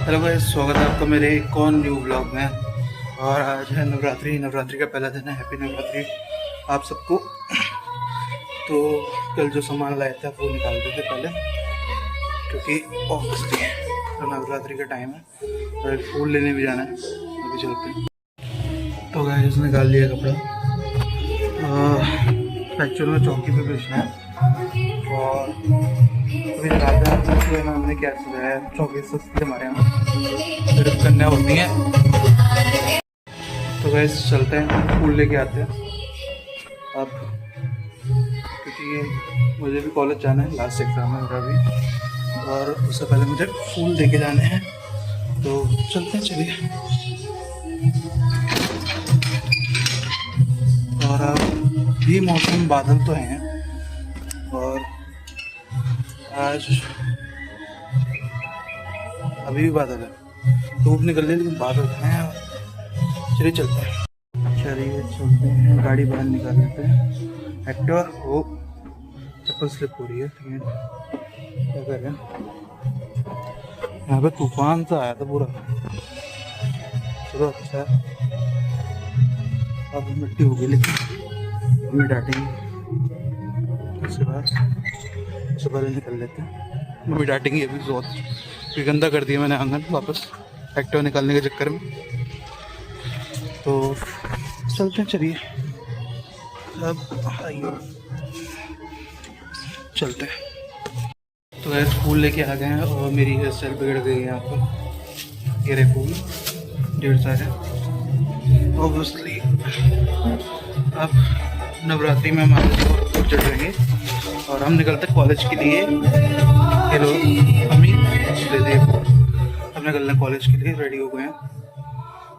Hello guys, स्वागत है आपका मेरे एक और न्यू ब्लॉग में। और आज है नवरात्रि का पहला दिन है। हैप्पी नवरात्रि आप सबको। तो कल जो सामान लाए थे वो निकाल देते पहले, क्योंकि ऑब्वियसली तो नवरात्रि का टाइम है और फूल लेने भी जाना है। अभी चलते हैं। तो गाइस निकाल लिया कपड़ा। एक्चुअल में चौकी पे बेचना है और अभी निकालते हैं। तो हमने क्या सजाया है, चौकी सस्ती हमारे यहाँ सिर्फ कन्या होती हैं। तो गैस चलते हैं, फूल लेके आते हैं अब, क्योंकि मुझे भी कॉलेज जाना है। लास्ट एग्ज़ाम है मेरा भी, और उससे पहले मुझे फूल लेके जाने हैं। तो चलते हैं, चलिए। और अब भी मौसम बादल तो हैं, और आज अभी भी बादल है। धूप निकल रही है लेकिन बादल हैं। चलिए चलते हैं। चलते हैं, गाड़ी बाहर निकाल लेते हैं। एक्टिवा वो चप्पल स्लिप हो रही है, लेकिन क्या करें, यहाँ पे तूफान सा आया था पूरा। चलो अच्छा है, अब मिट्टी हो गई, लेकिन हमें डांटेंगे। उसके बाद सुबह निकल लेते हैं। मम्मी डांटेंगी अभी बहुत, क्योंकि गंदा कर दिया मैंने आंगन वापस एक्टिवा निकालने के चक्कर में। तो चलते हैं, चलिए अब आइए चलते हैं। तो गैस फूल लेके आ गए हैं और मेरी हेयर स्टाइल बिगड़ गई है यहाँ पर। ये रहे फूल, ढेर सारे। ऑब्वियसली अब नवरात्रि में हमारे फूल चढ़ रहेंगे और हम निकलते कॉलेज के लिए। हेलो अम्मी, दे दे। हम निकलना कॉलेज के लिए, रेडी हो गए हैं।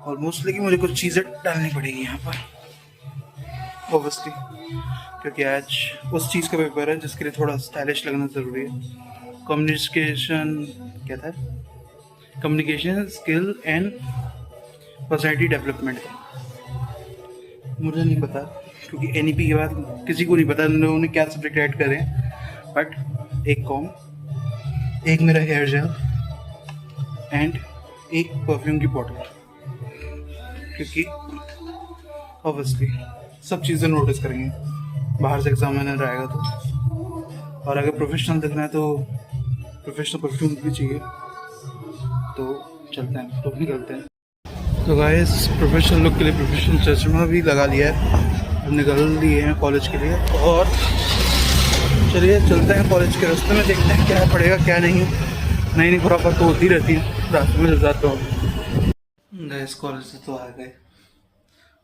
और मोस्टली कि मुझे कुछ चीज़ें डालनी पड़ेगी यहाँ पर ऑब्वियसली, क्योंकि आज उस चीज़ का पेपर है जिसके लिए थोड़ा स्टाइलिश लगना ज़रूरी है। कम्युनिकेशन क्या था, communication skill and personality development का मुझे नहीं पता, क्योंकि एनईपी के बाद किसी को नहीं पता इन लोगों ने क्या सब्जेक्ट ऐड करे। बट एक कॉम, एक मेरा हेयर जेल एंड एक परफ्यूम की बॉटल, क्योंकि ऑब्वियसली सब चीज़ें नोटिस करेंगे बाहर से एग्जामिनर आएगा तो। और अगर प्रोफेशनल दिखना है तो प्रोफेशनल परफ्यूम भी चाहिए। तो चलते हैं, तो निकलते हैं। तो गाइस प्रोफेशनल लुक के लिए प्रोफेशनल चश्मा भी लगा लिया है, निकल लिए हैं कॉलेज के लिए। और चलिए चलते हैं कॉलेज के रास्ते में, देखते हैं क्या पड़ेगा क्या नहीं। नई नई खुराफात तो होती रहती है रास्ते में जब जाता हूँ। गाइस कॉलेज से तो आ गए,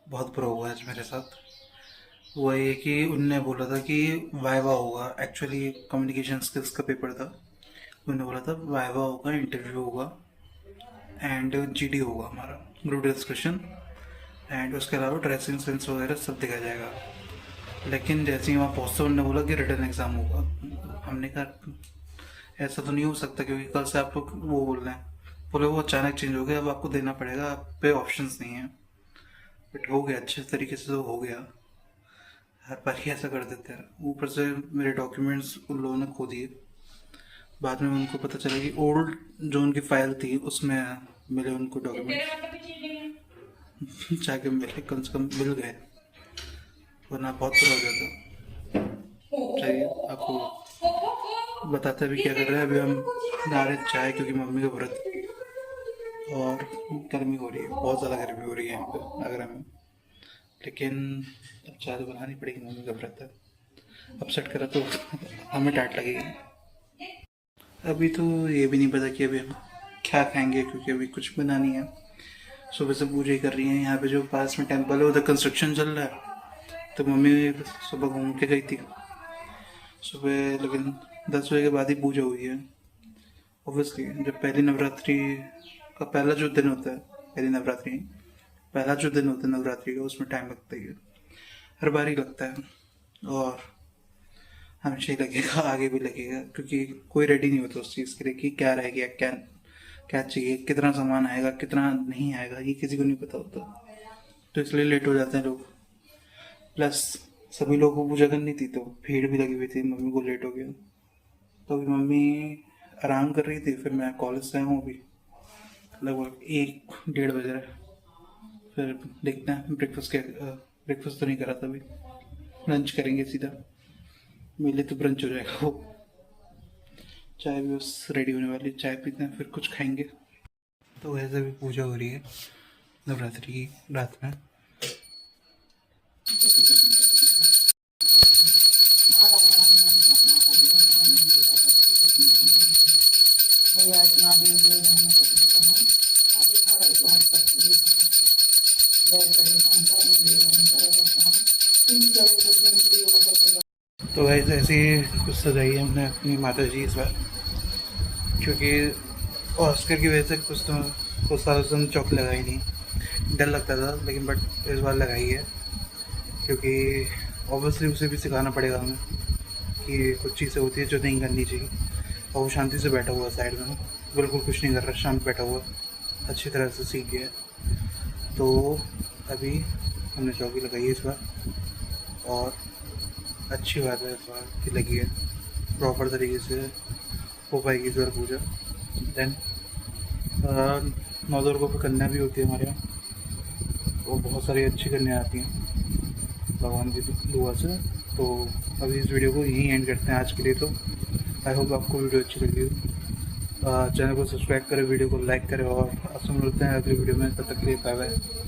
बहुत बुरा हुआ आज मेरे साथ। हुआ ये कि उनने बोला था कि वाइवा होगा, एक्चुअली कम्युनिकेशन स्किल्स का पेपर था। उन्होंने बोला था वाइवा होगा, इंटरव्यू होगा एंड जीडी होगा हमारा, ग्रुप डिस्कशन, एंड उसके अलावा ड्रेसिंग सेंस वगैरह सब देखा जाएगा। लेकिन जैसे ही वहाँ पहुँचते उन्होंने बोला कि रिटर्न एग्ज़ाम होगा। हमने कहा ऐसा तो नहीं हो सकता, क्योंकि कल से आप लोग वो बोल रहे हैं। बोले वो अचानक चेंज हो गया, अब आपको देना पड़ेगा, आप पे ऑप्शंस नहीं हैं। बट हो गया अच्छे तरीके से, तो हो गया। हर बार ही ऐसा कर देते हैं। ऊपर से मेरे डॉक्यूमेंट्स उन लोगों ने खो दिए। बाद में उनको पता चला कि ओल्ड जो उनकी फाइल थी उसमें मिले उनको डॉक्यूमेंट्स। जाके मिले, कम से कम मिल गए, वरना बहुत बुरा हो जाता। चाहिए आपको बताते भी क्या कर रहे हैं। अभी हम बना रहे चाय, क्योंकि मम्मी का व्रत, और गर्मी हो रही है, बहुत ज़्यादा गर्मी हो रही है यहाँ पे आगरा में। लेकिन अब चाय तो बनानी पड़ेगी, मम्मी का व्रत है। अब सेट करा तो हमें डांट लगेगी। अभी तो ये भी नहीं पता कि अभी हम क्या खाएंगे, क्योंकि अभी कुछ बना नहीं है। सुबह से पूजा ही कर रही हैं। यहाँ पे जो पास में टेंपल है उधर कंस्ट्रक्शन चल रहा है, तो मम्मी सुबह घूम के गई थी सुबह, लेकिन 10 बजे के बाद ही पूजा हुई है। ऑब्वियसली जब पहली नवरात्रि का पहला जो दिन होता है, पहली नवरात्रि पहला जो दिन होता है नवरात्रि का, उसमें टाइम लगता ही है, हर बार ही लगता है। और हमेशा ही लगेगा, आगे भी लगेगा, क्योंकि कोई रेडी नहीं होता उस चीज़ के लिए कि क्या रहेगा, क्या क्या चाहिए, कितना सामान आएगा कितना नहीं आएगा, ये किसी को नहीं पता होता। तो इसलिए लेट हो जाते हैं लोग। प्लस सभी लोगों को पूजा करनी थी, तो भीड़ भी लगी हुई थी, मम्मी को लेट हो गया। तो अभी मम्मी आराम कर रही थी, फिर मैं कॉलेज से आया हूँ अभी। लगभग 1-1:30 बज रहा है। फिर देखते हैं ब्रेकफास्ट तो नहीं करा था अभी, लंच करेंगे सीधा। मेरे लिए तो ब्रंच हो जाएगा वो। चाय भी बस रेडी होने वाली, चाय पीते हैं फिर कुछ खाएंगे। तो वैसे भी पूजा हो रही है नवरात्रि की रात में। तो वैसे ऐसे ही कुछ सजाई है हमने अपनी माता जी इस बार, क्योंकि ऑस्कर की वजह से कुछ सालों से हम चौक लगाई नहीं, डर लगता था, लेकिन बट इस बार लगाई है, क्योंकि ऑब्वियसली उसे भी सिखाना पड़ेगा हमें कि कुछ चीज़ें होती है जो नहीं करनी चाहिए। और वो शांति से बैठा हुआ साइड में, बिल्कुल कुछ नहीं कर रहा, शांत बैठा हुआ, अच्छी तरह से सीख गया। तो अभी हमने चौकी लगाई है इस बार, और अच्छी बात है इस बार की लगी है, प्रॉपर तरीके से हो पाएगी इस बार पूजा। देन 9 दुर्गा को कन्या भी होती है हमारे यहाँ, वो बहुत सारी अच्छी कन्या आती हैं भगवान की दुआ से। तो अभी इस वीडियो को यहीं एंड करते हैं आज के लिए। तो आई होप आपको वीडियो अच्छी लगी हो। चैनल को सब्सक्राइब करें, वीडियो को लाइक करें, और आपसे मिलते हैं अगली वीडियो में। तब तक के लिए बाय बाय।